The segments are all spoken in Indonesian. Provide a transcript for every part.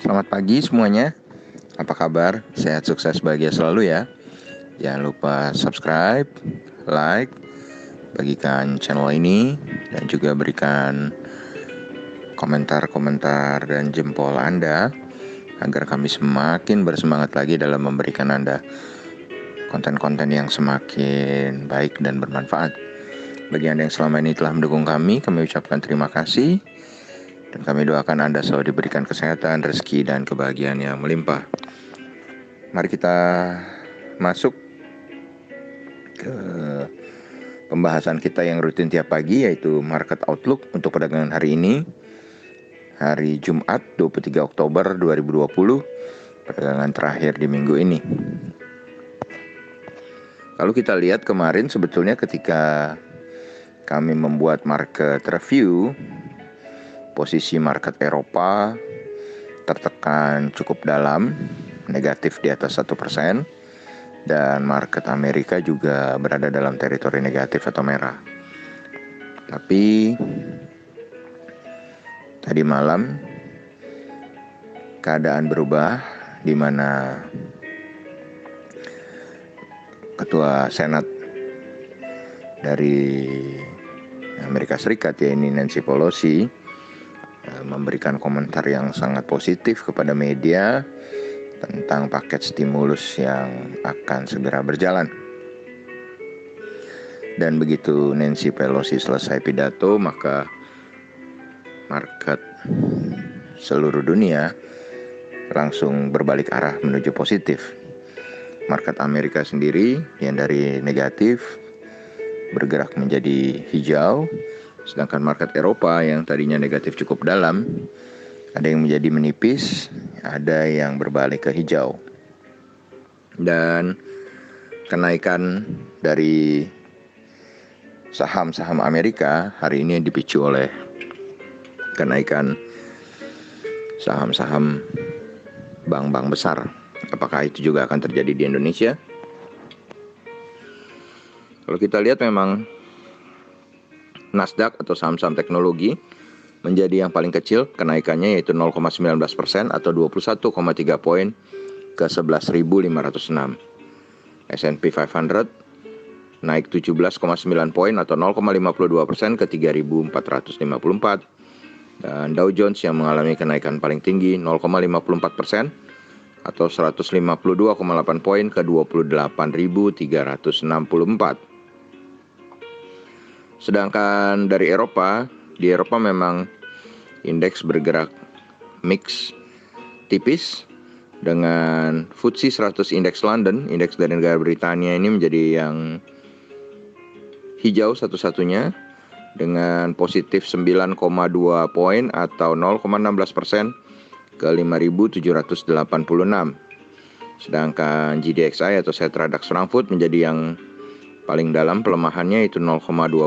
Selamat pagi semuanya. Apa kabar? Sehat, sukses, bahagia selalu ya. Jangan lupa subscribe, like, bagikan channel ini, dan juga berikan komentar-komentar dan jempol Anda agar kami semakin bersemangat lagi dalam memberikan Anda konten-konten yang semakin baik dan bermanfaat. Bagi Anda yang selama ini telah mendukung kami ucapkan terima kasih. Dan kami doakan Anda selalu diberikan kesehatan, rezeki, dan kebahagiaan yang melimpah. Mari kita masuk ke pembahasan kita yang rutin tiap pagi, yaitu Market Outlook untuk perdagangan hari ini. Hari Jumat 23 Oktober 2020, perdagangan terakhir di minggu ini. Lalu kita lihat kemarin sebetulnya ketika kami membuat market review, posisi market Eropa tertekan cukup dalam, negatif di atas 1%, dan market Amerika juga berada dalam teritori negatif atau merah. Tapi tadi malam keadaan berubah, di mana Ketua Senat dari Amerika Serikat, yaitu Nancy Pelosi, memberikan komentar yang sangat positif kepada media tentang paket stimulus yang akan segera berjalan. Dan begitu Nancy Pelosi selesai pidato, maka market seluruh dunia langsung berbalik arah menuju positif. Market Amerika sendiri yang dari negatif bergerak menjadi hijau, sedangkan market Eropa yang tadinya negatif cukup dalam, ada yang menjadi menipis, ada yang berbalik ke hijau. Dan kenaikan dari saham-saham Amerika hari ini dipicu oleh kenaikan saham-saham bank-bank besar. Apakah itu juga akan terjadi di Indonesia? Kalau kita lihat, memang Nasdaq atau saham-saham teknologi menjadi yang paling kecil kenaikannya, yaitu 0,19% atau 21,3 poin ke 11.506. S&P 500 naik 17,9 poin atau 0,52% ke 3.454. Dan Dow Jones yang mengalami kenaikan paling tinggi 0,54% atau 152,8 poin ke 28.364. Sedangkan dari Eropa, di Eropa memang indeks bergerak mix tipis, dengan FTSE 100 Index London, indeks dari negara Britania ini menjadi yang hijau satu-satunya dengan positif 9,2 poin atau 0,16% ke 5.786. Sedangkan GDXI atau Xetra DAX Frankfurt menjadi yang paling dalam pelemahannya, itu 0,12%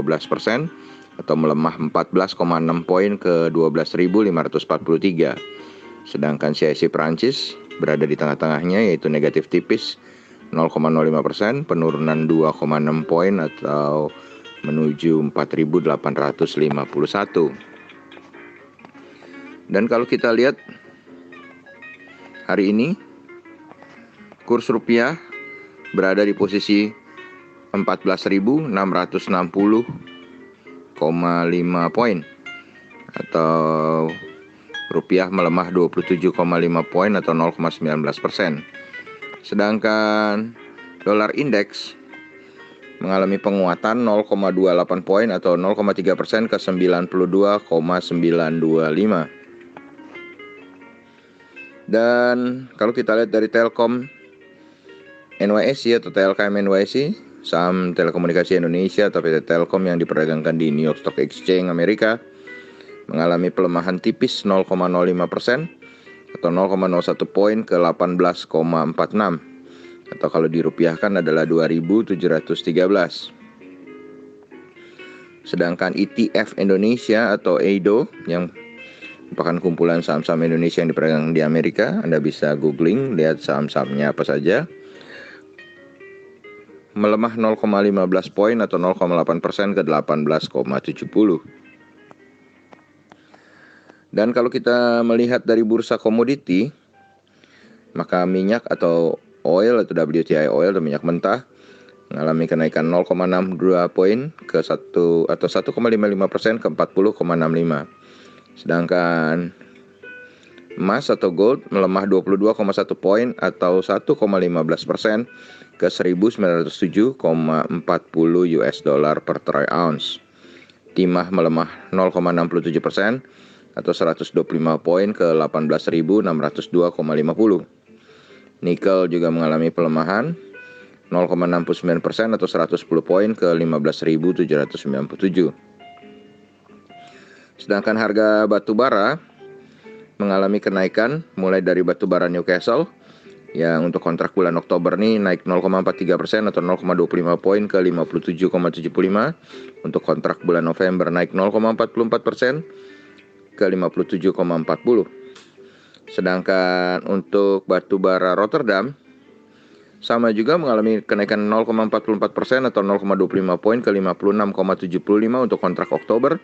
atau melemah 14,6 poin ke 12.543. Sedangkan CAC Prancis berada di tengah-tengahnya, yaitu negatif tipis 0,05%, penurunan 2,6 poin atau menuju 4.851. Dan kalau kita lihat hari ini, kurs rupiah berada di posisi 14.660,5 poin atau rupiah melemah 27,5 poin atau 0,19%. Sedangkan dolar indeks mengalami penguatan 0,28 poin atau 0,3% ke 92,925. Dan kalau kita lihat dari Telkom NYSE atau TLKM NYSE, saham telekomunikasi Indonesia atau PT Telkom yang diperdagangkan di New York Stock Exchange Amerika, mengalami pelemahan tipis 0,05% atau 0,01 poin ke 18,46 atau kalau dirupiahkan adalah 2.713. Sedangkan ETF Indonesia atau EIDO yang merupakan kumpulan saham-saham Indonesia yang diperdagangkan di Amerika, Anda bisa googling, lihat saham-sahamnya apa saja, melemah 0,15 poin atau 0,8% ke 18,70. Dan kalau kita melihat dari bursa komoditi, maka minyak atau oil atau WTI oil atau minyak mentah mengalami kenaikan 0,62 poin ke 1,55% ke 40,65. Sedangkan emas atau gold melemah 22,1 poin atau 1,15% ke 1.907,40 US dollar per troy ounce. Timah melemah 0,67% atau 125 poin ke 18.602,50. Nikel juga mengalami pelemahan 0,69% atau 110 poin ke 15.797. Sedangkan harga batu bara mengalami kenaikan mulai dari batu bara Newcastle yang untuk kontrak bulan Oktober ini naik 0,43% atau 0,25 poin ke 57,75. Untuk kontrak bulan November naik 0,44% ke 57,40. Sedangkan untuk batu bara Rotterdam sama juga mengalami kenaikan 0,44% atau 0,25 poin ke 56,75 untuk kontrak Oktober.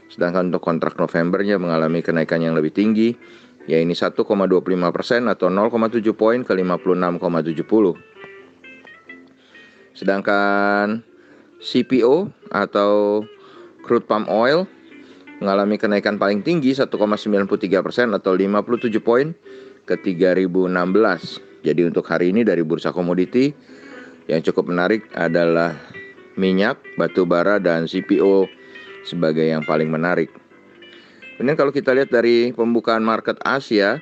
Sedangkan untuk kontrak Novembernya mengalami kenaikan yang lebih tinggi, yaitu 1,25% atau 0,7 poin ke 56,70. Sedangkan CPO atau crude palm oil mengalami kenaikan paling tinggi 1,93% atau 57 poin ke 3.016. Jadi untuk hari ini dari bursa komoditi yang cukup menarik adalah minyak, batu bara, dan CPO sebagai yang paling menarik. Kemudian kalau kita lihat dari pembukaan market Asia,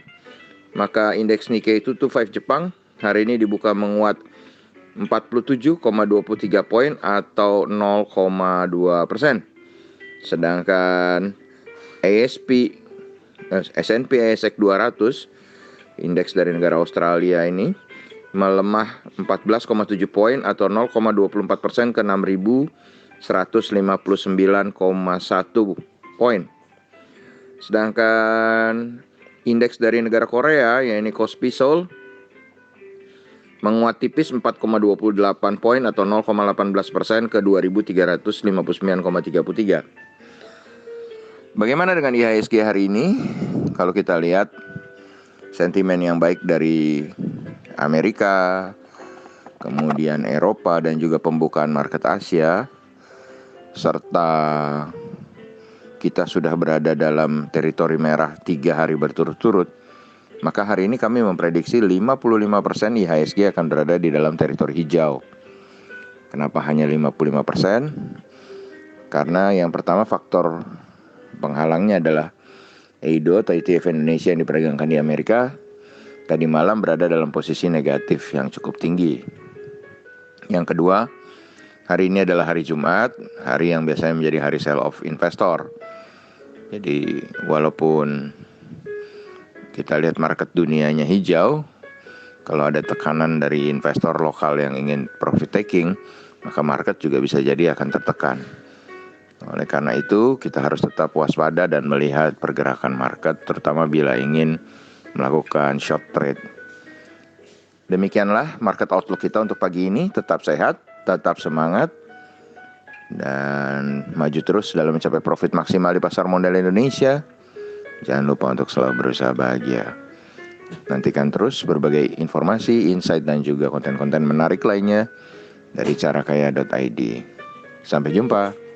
maka indeks Nikkei 225 Jepang hari ini dibuka menguat 47,23 poin atau 0,2%. Sedangkan S&P ASX 200 indeks dari negara Australia ini melemah 14,7 poin atau 0,24% ke 6.159,1 poin. Sedangkan indeks dari negara Korea yaitu Kospi Seoul menguat tipis 4,28 poin atau 0,18% ke 2.359,33. Bagaimana dengan IHSG hari ini? Kalau kita lihat sentimen yang baik dari Amerika, kemudian Eropa dan juga pembukaan market Asia, serta kita sudah berada dalam teritori merah 3 hari berturut-turut, maka hari ini kami memprediksi 55% IHSG akan berada di dalam teritori hijau. Kenapa hanya 55%? Karena yang pertama faktor penghalangnya adalah EIDO atau ETF Indonesia yang diperdagangkan di Amerika tadi malam berada dalam posisi negatif yang cukup tinggi. Yang kedua, hari ini adalah hari Jumat, hari yang biasanya menjadi hari sell off investor. Jadi walaupun kita lihat market dunianya hijau, kalau ada tekanan dari investor lokal yang ingin profit taking, maka market juga bisa jadi akan tertekan. Oleh karena itu, kita harus tetap waspada dan melihat pergerakan market, terutama bila ingin melakukan short trade. Demikianlah market outlook kita untuk pagi ini. Tetap sehat, tetap semangat, dan maju terus dalam mencapai profit maksimal di pasar modal Indonesia. Jangan lupa untuk selalu berusaha bahagia. Nantikan terus berbagai informasi, insight, dan juga konten-konten menarik lainnya dari carakaya.id. Sampai jumpa.